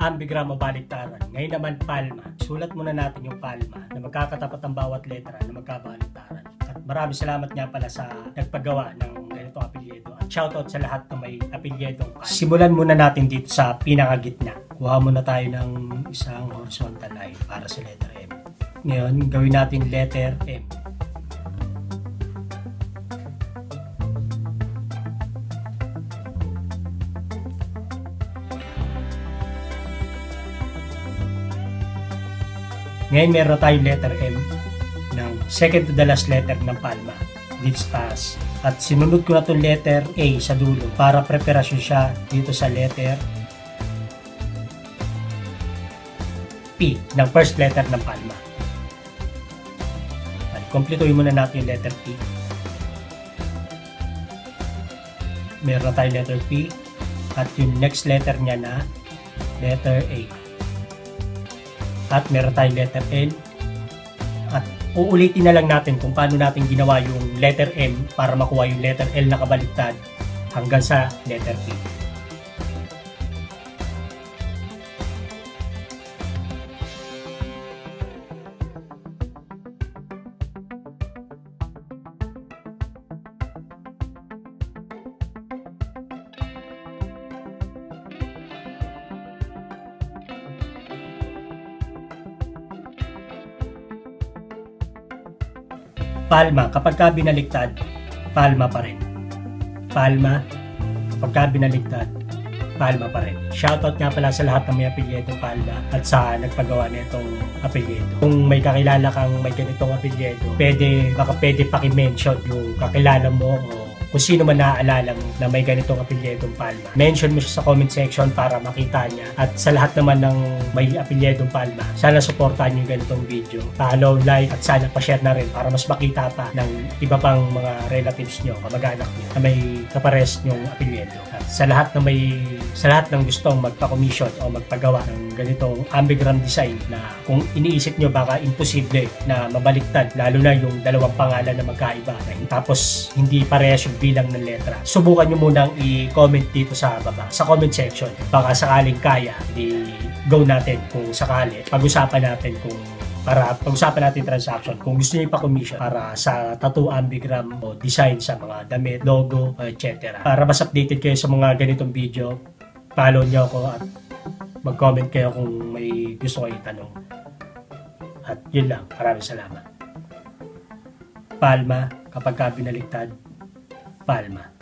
ambigram o baliktaran. Ngayon naman palma. Sulat muna natin yung palma na magkakatapat ang bawat letra na magkabaliktaran. At maraming salamat nga pala sa nagpagawa ng ganitong apelyido. At shoutout sa lahat na may apelyidong palma. Simulan muna natin dito sa pinakagitna. Kuha muna tayo ng isang horizontal line para sa letter M. Ngayon, gawin natin letter M. Ngayon meron tayong letter M ng second to the last letter ng palma dito sa taas. At sinunod ko na itong letter A sa dulo para preparasyon siya dito sa letter P ng first letter ng palma. At kumpletuhin muna natin yung letter P. Meron tayong letter P at yung next letter niya na letter A. At meron tayong letter L. At uulitin na lang natin kung paano natin ginawa yung letter M para makuha yung letter L na kabaliktad hanggang sa letter P. Palma, kapag ka binaliktad, palma pa rin. Palma, kapag ka binaliktad, palma pa rin. Shoutout nga pala sa lahat ng may apelyido palma at sa nagpagawa nitong apelyido. Kung may kakilala kang may ganitong apelyido, baka pwede paki-mention yung kakilala mo o kung sino man naaalala mo na may ganitong apelyidong palma. Mention mo siya sa comment section para makita niya. At sa lahat naman ng may apelyidong palma, sana supportahan yung ganitong video. Follow, like, at sana pa-share na rin para mas makita pa ng iba pang mga relatives nyo, kamag-anak nyo na may kapares nyong apelyido. At sa lahat ng gustong magpa-commission o magpagawa ng ganitong ambigram design na kung iniisip nyo baka imposible na mabaliktad, lalo na yung dalawang pangalan na magkaiba tapos hindi parehas yung bilang ng letra. Subukan nyo munang i-comment dito sa baba, sa comment section. Baka sakaling kaya, go natin kung sakali. Pag-usapan natin transaction kung gusto niyo ipa-commission para sa tattoo, ambigram o design sa mga damit, logo, etc. Para mas updated kayo sa mga ganitong video, follow niyo ako at mag-comment kayo kung may gusto kayo itanong. At yun lang, maraming salamat. Palma, kapag ka binaliktad, palma.